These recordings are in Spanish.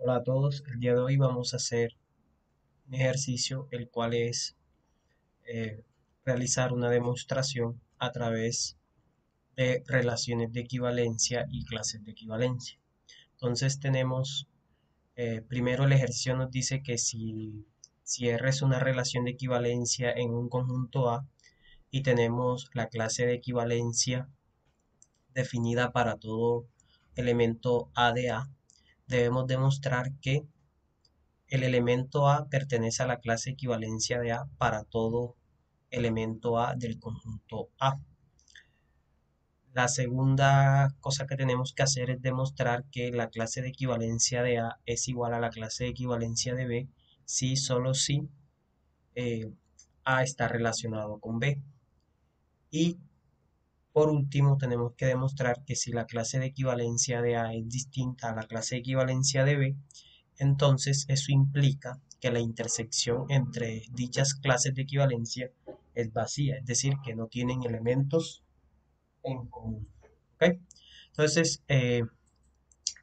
Hola a todos, el día de hoy vamos a hacer un ejercicio el cual es eh, realizar una demostración a través de relaciones de equivalencia y clases de equivalencia. Entonces tenemos, primero el ejercicio nos dice que si R es una relación de equivalencia en un conjunto A y tenemos la clase de equivalencia definida para todo elemento A de A, debemos demostrar que el elemento A pertenece a la clase equivalencia de A para todo elemento A del conjunto A. La segunda cosa que tenemos que hacer es demostrar que la clase de equivalencia de A es igual a la clase de equivalencia de B si solo si A está relacionado con B. Y por último tenemos que demostrar que si la clase de equivalencia de A es distinta a la clase de equivalencia de B, entonces eso implica que la intersección entre dichas clases de equivalencia es vacía, es decir, que no tienen elementos en común. ¿Ok? Entonces,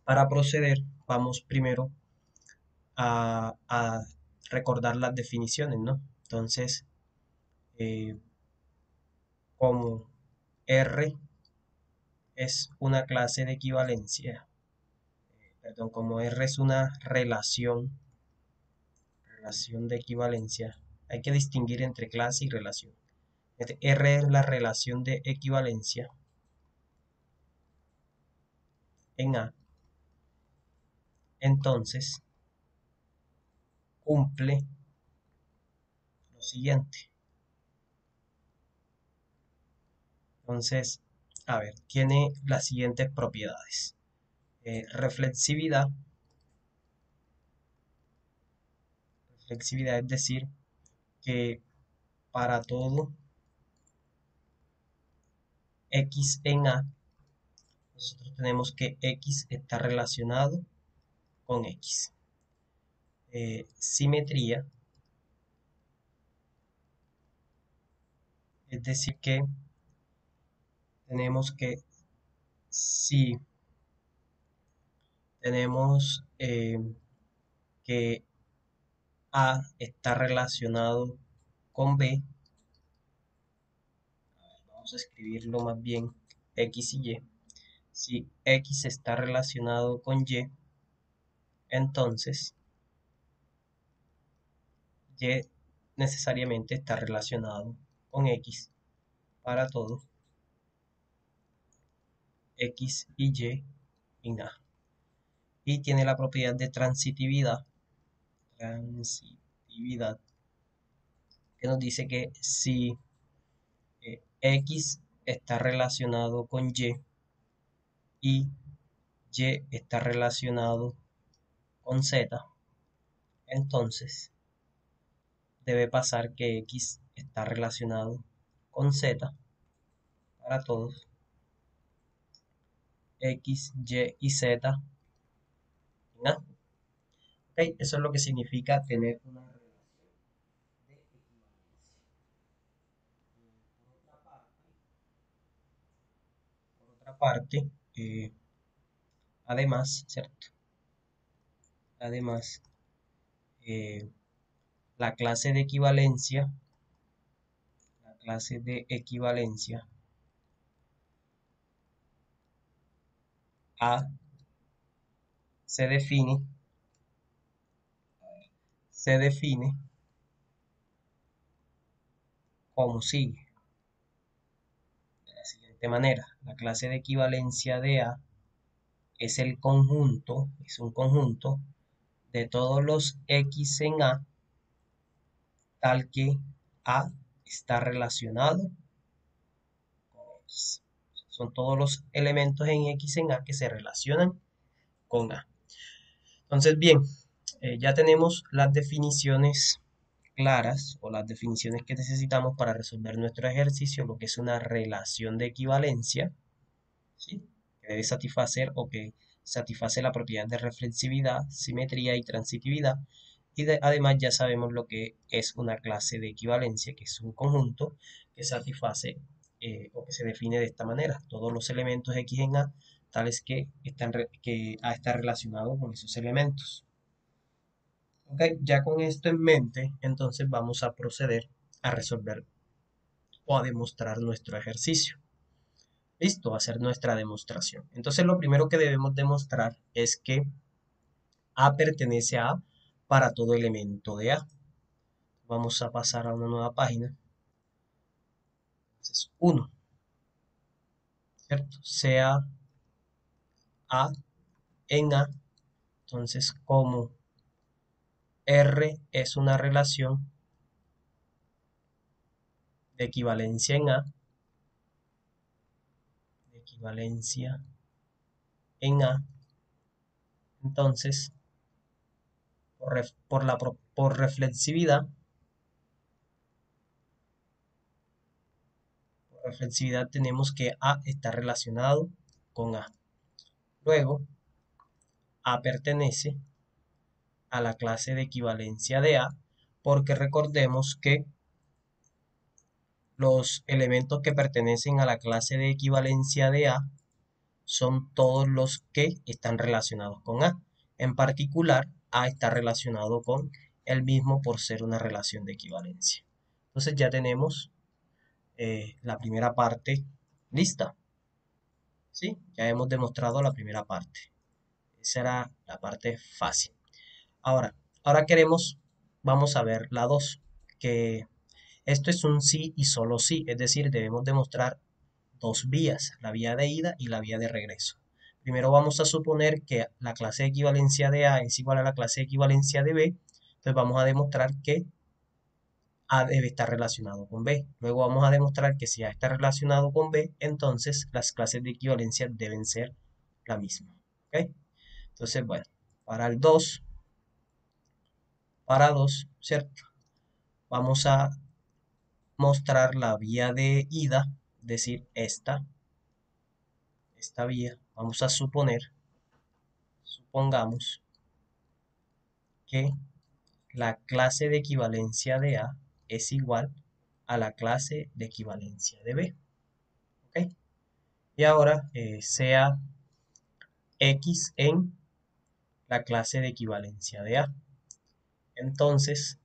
para proceder, vamos primero a recordar las definiciones, ¿no? Entonces, eh, como R es una clase de equivalencia, perdón, como R es una relación de equivalencia, hay que distinguir entre clase y relación. R es la relación de equivalencia en A, entonces cumple lo siguiente. Entonces, a ver, tiene las siguientes propiedades. Reflexividad, reflexividad es decir, que para todo X en A, nosotros tenemos que X está relacionado con X. Simetría, es decir, que tenemos que si tenemos que A está relacionado con B, vamos a escribirlo más bien X y Y. Si X está relacionado con Y, entonces Y necesariamente está relacionado con X para todo X y Y en A. Y tiene la propiedad de transitividad, que nos dice que si X está relacionado con y Y está relacionado con Z, entonces debe pasar que X está relacionado con Z para todos X, Y y Z en A. ¿Ok? Eso es lo que significa tener una relación de equivalencia. Por otra parte, además, ¿cierto? Además, eh, la clase de equivalencia, la clase de equivalencia A se define, se define como sigue, de la siguiente manera. La clase de equivalencia de A es el conjunto, es un conjunto de todos los X en A, tal que A está relacionado con X. Son todos los elementos en X en A que se relacionan con A. Entonces, bien, ya tenemos las definiciones claras o las definiciones que necesitamos para resolver nuestro ejercicio, lo que es una relación de equivalencia, ¿sí? Que debe satisfacer o que satisface la propiedad de reflexividad, simetría y transitividad. Y además ya sabemos lo que es una clase de equivalencia, que es un conjunto que satisface o que se define de esta manera. Todos los elementos X en A, tales que A está relacionado con esos elementos. Ok, ya con esto en mente, entonces vamos a proceder a resolver o a demostrar nuestro ejercicio. Listo, a hacer nuestra demostración. Entonces lo primero que debemos demostrar es que A pertenece a A para todo elemento de A. Vamos a pasar a una nueva página. Entonces 1, ¿cierto? Sea A en A. Entonces como R es una relación de equivalencia en A, de equivalencia en A, entonces por reflexividad, tenemos que A está relacionado con A. Luego, A pertenece a la clase de equivalencia de A, porque recordemos que los elementos que pertenecen a la clase de equivalencia de A son todos los que están relacionados con A. En particular, A está relacionado con el mismo por ser una relación de equivalencia. Entonces ya tenemos la primera parte lista. ¿Sí? Ya hemos demostrado la primera parte. Esa era la parte fácil. Ahora vamos a ver la 2, que esto es un sí y solo sí, es decir, debemos demostrar dos vías, la vía de ida y la vía de regreso. Primero vamos a suponer que la clase de equivalencia de A es igual a la clase de equivalencia de B, entonces vamos a demostrar que A debe estar relacionado con B. Luego vamos a demostrar que si A está relacionado con B, entonces las clases de equivalencia deben ser la misma. ¿Ok? Entonces, bueno, para el 2, para 2, ¿cierto? Vamos a mostrar la vía de ida, es decir, esta vía. Vamos a supongamos que la clase de equivalencia de A es igual a la clase de equivalencia de B. ¿Ok? Y ahora sea X en la clase de equivalencia de A. Entonces,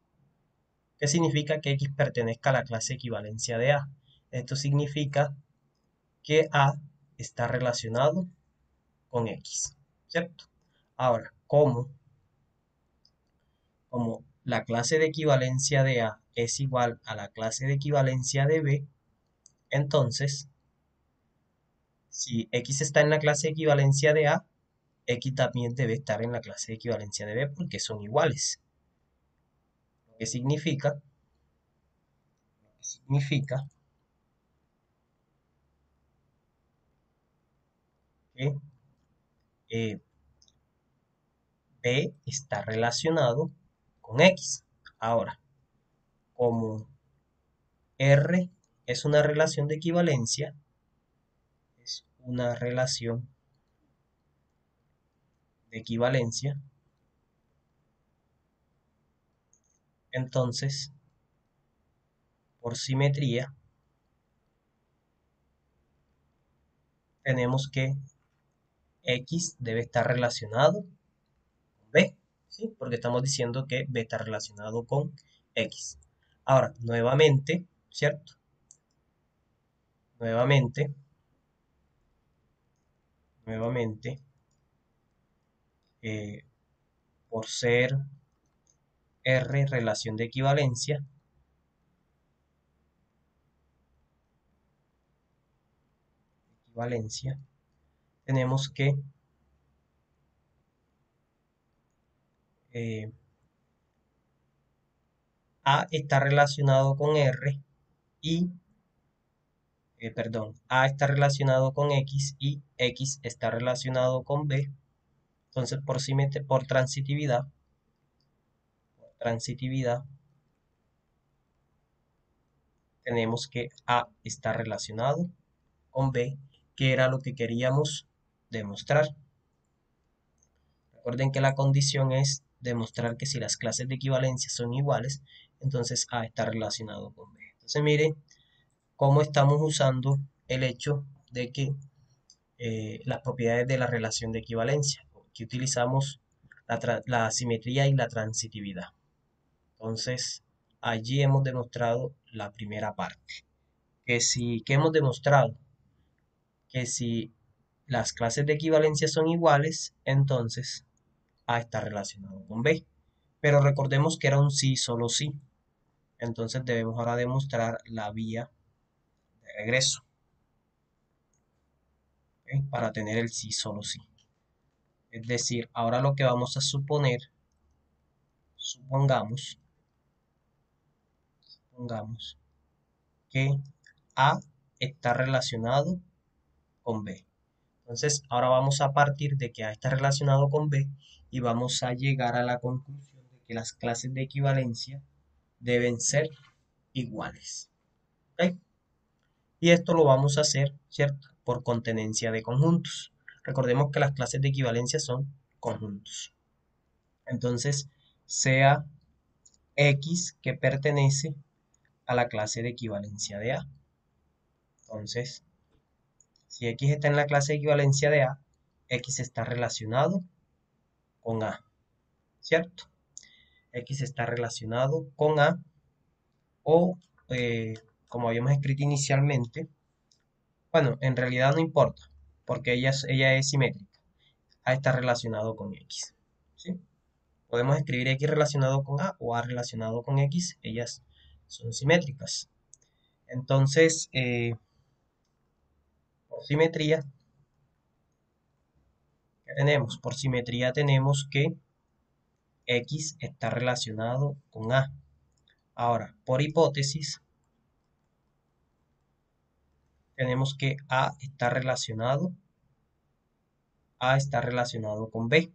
¿qué significa que X pertenezca a la clase de equivalencia de A? Esto significa que A está relacionado con X, ¿cierto? Ahora, como la clase de equivalencia de A es igual a la clase de equivalencia de B, entonces, si X está en la clase de equivalencia de A, X también debe estar en la clase de equivalencia de B porque son iguales. Lo que significa que B está relacionado con X. Ahora, como R es una relación de equivalencia, es una relación de equivalencia, entonces, por simetría, tenemos que X debe estar relacionado con B, ¿sí? Porque estamos diciendo que B está relacionado con X. Ahora, nuevamente, ¿cierto? Nuevamente, eh, por ser R relación de equivalencia, tenemos que eh, A está relacionado con R y, perdón, A está relacionado con X y X está relacionado con B. Entonces, por transitividad, tenemos que A está relacionado con B, que era lo que queríamos demostrar. Recuerden que la condición es demostrar que si las clases de equivalencia son iguales, entonces A está relacionado con B. Entonces, mire cómo estamos usando el hecho de que las propiedades de la relación de equivalencia. Aquí utilizamos la simetría y la transitividad. Entonces, allí hemos demostrado la primera parte. ¿Qué hemos demostrado? Que si las clases de equivalencia son iguales, entonces A está relacionado con B. Pero recordemos que era un sí, solo sí. Entonces debemos ahora demostrar la vía de regreso, ¿ok? Para tener el sí, solo sí. Es decir, ahora lo que vamos a supongamos que A está relacionado con B. Entonces, ahora vamos a partir de que A está relacionado con B y vamos a llegar a la conclusión de que las clases de equivalencia deben ser iguales. ¿Ok? Y esto lo vamos a hacer, ¿cierto? Por contenencia de conjuntos. Recordemos que las clases de equivalencia son conjuntos. Entonces, sea X que pertenece a la clase de equivalencia de A. Entonces, si X está en la clase de equivalencia de A, X está relacionado con A, ¿cierto? X está relacionado con A o, como habíamos escrito inicialmente, bueno, en realidad no importa, porque ella es simétrica. A está relacionado con X, ¿sí? Podemos escribir X relacionado con A o A relacionado con X, ellas son simétricas. Entonces, por simetría, ¿qué tenemos? Por simetría tenemos que X está relacionado con A. Ahora, por hipótesis, tenemos que A está relacionado con B,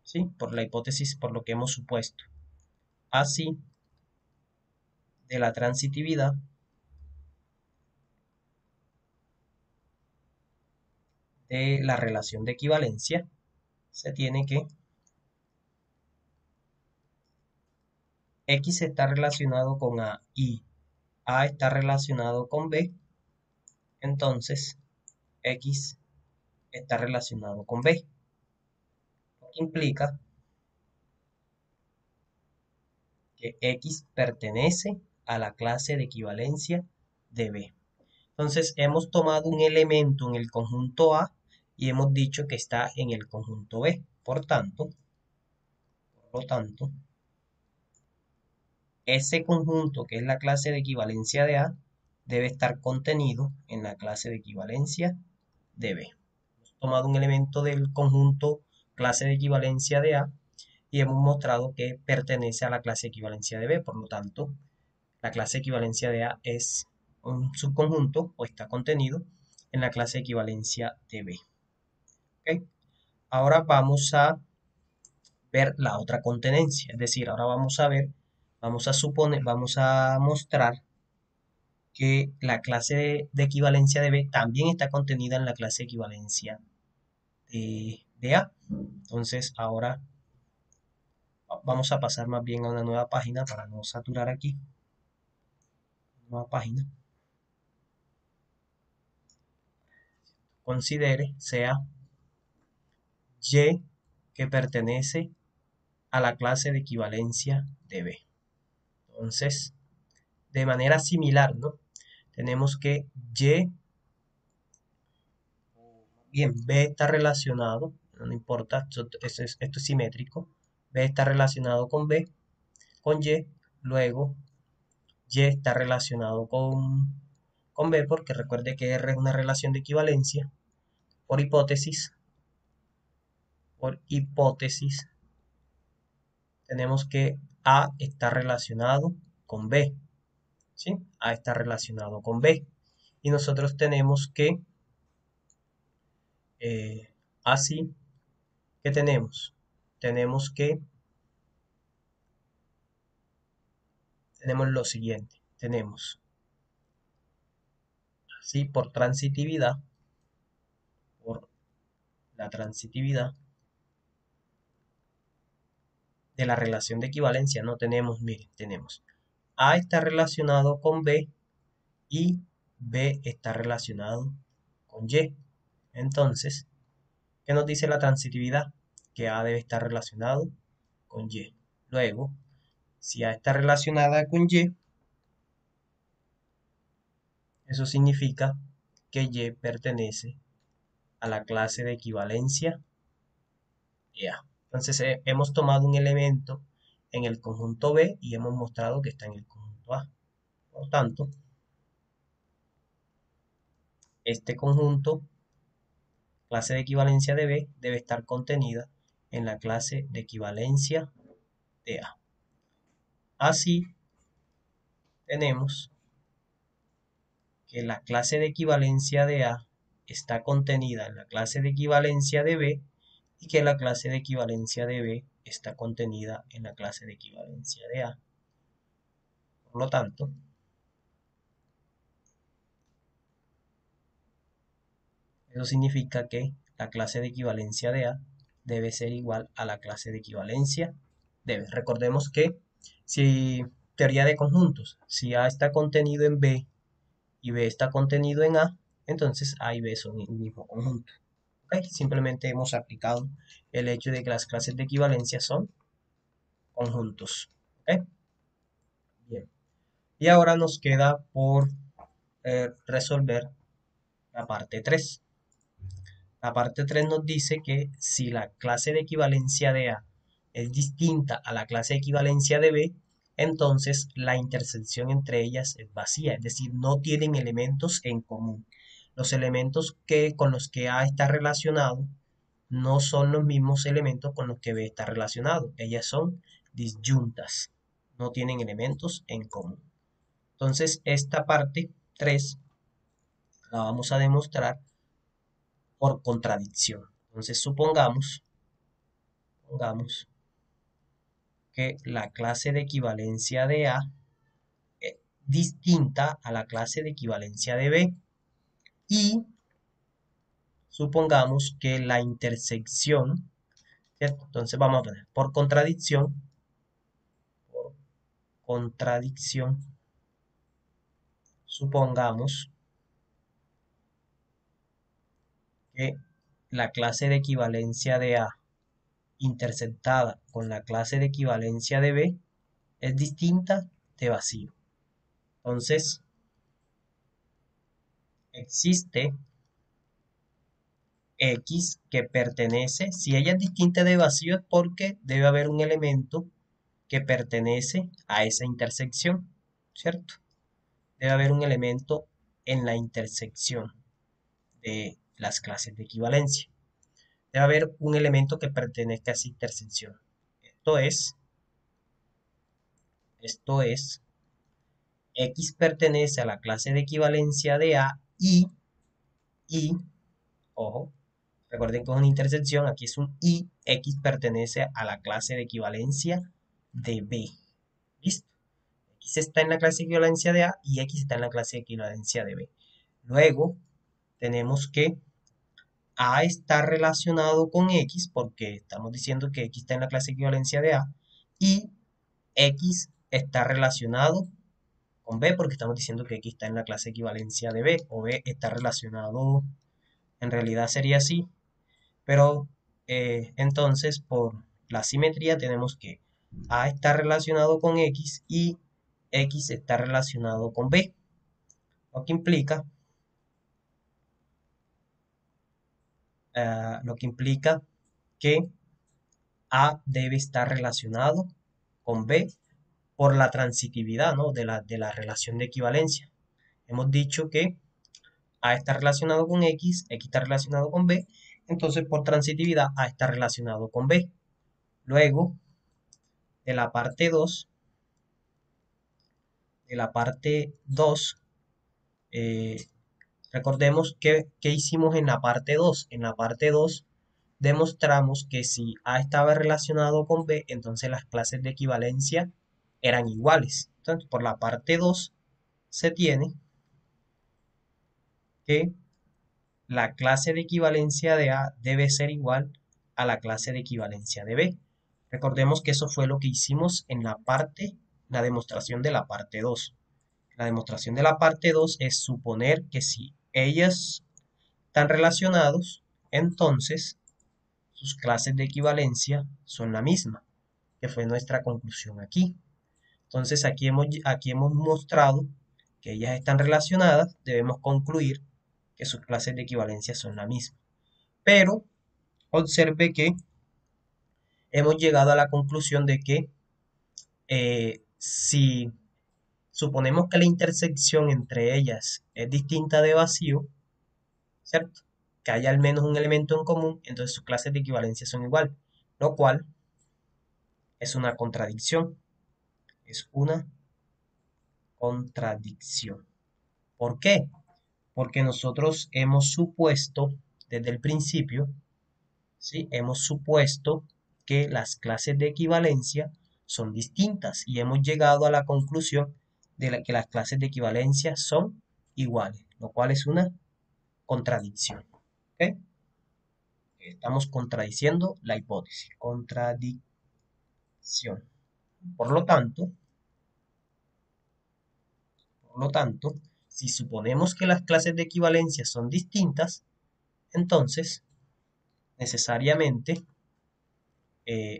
¿sí? Por la hipótesis, por lo que hemos supuesto. Así, de la transitividad, de la relación de equivalencia, se tiene que X está relacionado con A y A está relacionado con B, entonces X está relacionado con B, lo que implica que X pertenece a la clase de equivalencia de B. Entonces hemos tomado un elemento en el conjunto A y hemos dicho que está en el conjunto B. Por lo tanto, ese conjunto que es la clase de equivalencia de A debe estar contenido en la clase de equivalencia de B. Hemos tomado un elemento del conjunto clase de equivalencia de A y hemos mostrado que pertenece a la clase de equivalencia de B. Por lo tanto, la clase de equivalencia de A es un subconjunto o está contenido en la clase de equivalencia de B. ¿Okay? Ahora vamos a ver la otra contenencia, es decir, ahora vamos a mostrar que la clase de equivalencia de B también está contenida en la clase de equivalencia de A. Entonces, ahora vamos a pasar más bien a una nueva página para no saturar aquí. Nueva página. Considere, sea Y que pertenece a la clase de equivalencia de B. Entonces, de manera similar, ¿no? Tenemos que Y, bien, B está relacionado, no importa, esto es simétrico, B está relacionado con B, con Y, luego Y está relacionado con B, porque recuerde que R es una relación de equivalencia, por hipótesis, tenemos que A está relacionado con B, ¿sí? A está relacionado con B. Y nosotros tenemos que, así, ¿qué tenemos? Tenemos lo siguiente, tenemos, así, por la transitividad de la relación de equivalencia, no tenemos, miren, tenemos A está relacionado con B y B está relacionado con Y. Entonces, ¿qué nos dice la transitividad? que A debe estar relacionado con Y. Luego, si A está relacionada con Y, eso significa que Y pertenece a la clase de equivalencia de A. Entonces, hemos tomado un elemento en el conjunto B y hemos mostrado que está en el conjunto A. Por tanto, este conjunto, clase de equivalencia de B, debe estar contenida en la clase de equivalencia de A. Así, tenemos que la clase de equivalencia de A está contenida en la clase de equivalencia de B y que la clase de equivalencia de B está contenida en la clase de equivalencia de A. Por lo tanto, eso significa que la clase de equivalencia de A debe ser igual a la clase de equivalencia de B. Recordemos que si teoría de conjuntos, si A está contenido en B y B está contenido en A, entonces A y B son el mismo conjunto. ¿Okay? Simplemente hemos aplicado el hecho de que las clases de equivalencia son conjuntos. ¿Okay? Bien. Y ahora nos queda por resolver la parte 3. La parte 3 nos dice que si la clase de equivalencia de A es distinta a la clase de equivalencia de B, entonces la intersección entre ellas es vacía, es decir, no tienen elementos en común. Los elementos con los que A está relacionado no son los mismos elementos con los que B está relacionado. Ellas son disyuntas, no tienen elementos en común. Entonces, esta parte 3 la vamos a demostrar por contradicción. Entonces, supongamos que la clase de equivalencia de A es distinta a la clase de equivalencia de B y supongamos que la intersección, ¿cierto? Entonces vamos a poner por contradicción, supongamos que la clase de equivalencia de A intersectada con la clase de equivalencia de B es distinta de vacío. Entonces, existe X que pertenece, si ella es distinta de vacío es porque debe haber un elemento que pertenece a esa intersección, ¿cierto? Debe haber un elemento en la intersección de las clases de equivalencia. Debe haber un elemento que pertenezca a esa intersección. Esto es, X pertenece a la clase de equivalencia de A y, ojo, recuerden que es una intersección, aquí es un y, X pertenece a la clase de equivalencia de B. ¿Listo? X está en la clase de equivalencia de A y X está en la clase de equivalencia de B. Luego, tenemos que A está relacionado con X, porque estamos diciendo que X está en la clase de equivalencia de A, y X está relacionado con B, porque estamos diciendo que X está en la clase de equivalencia de B, o B está relacionado, en realidad sería así, pero entonces por la simetría tenemos que A está relacionado con X y X está relacionado con B, lo que implica, que A debe estar relacionado con B por la transitividad, ¿no? de la relación de equivalencia. Hemos dicho que A está relacionado con X, X está relacionado con B, entonces por transitividad A está relacionado con B. Luego, de la parte 2, eh, recordemos que hicimos en la parte 2. En la parte 2 demostramos que si A estaba relacionado con B, entonces las clases de equivalencia eran iguales. Entonces, por la parte 2 se tiene que la clase de equivalencia de A debe ser igual a la clase de equivalencia de B. Recordemos que eso fue lo que hicimos en la demostración de la parte 2. La demostración de la parte 2 es suponer que si ellos están relacionados, entonces sus clases de equivalencia son la misma, que fue nuestra conclusión aquí. Entonces aquí hemos mostrado que ellas están relacionadas, debemos concluir que sus clases de equivalencia son la misma. Pero observe que hemos llegado a la conclusión de que si suponemos que la intersección entre ellas es distinta de vacío, ¿cierto? Que haya al menos un elemento en común, entonces sus clases de equivalencia son igual, lo cual es una contradicción. Es una contradicción. ¿Por qué? Porque nosotros hemos supuesto desde el principio, ¿sí? Hemos supuesto que las clases de equivalencia son distintas y hemos llegado a la conclusión de que las clases de equivalencia son iguales, lo cual es una contradicción. ¿Ok? Estamos contradiciendo la hipótesis. Contradicción. Por lo tanto, si suponemos que las clases de equivalencia son distintas, entonces necesariamente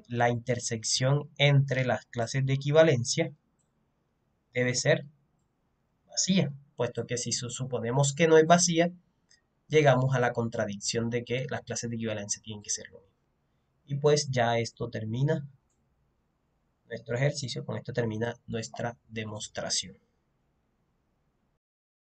la intersección entre las clases de equivalencia debe ser vacía, puesto que si suponemos que no es vacía, llegamos a la contradicción de que las clases de equivalencia tienen que ser lo mismo. Y pues ya esto termina nuestro ejercicio, con esto termina nuestra demostración.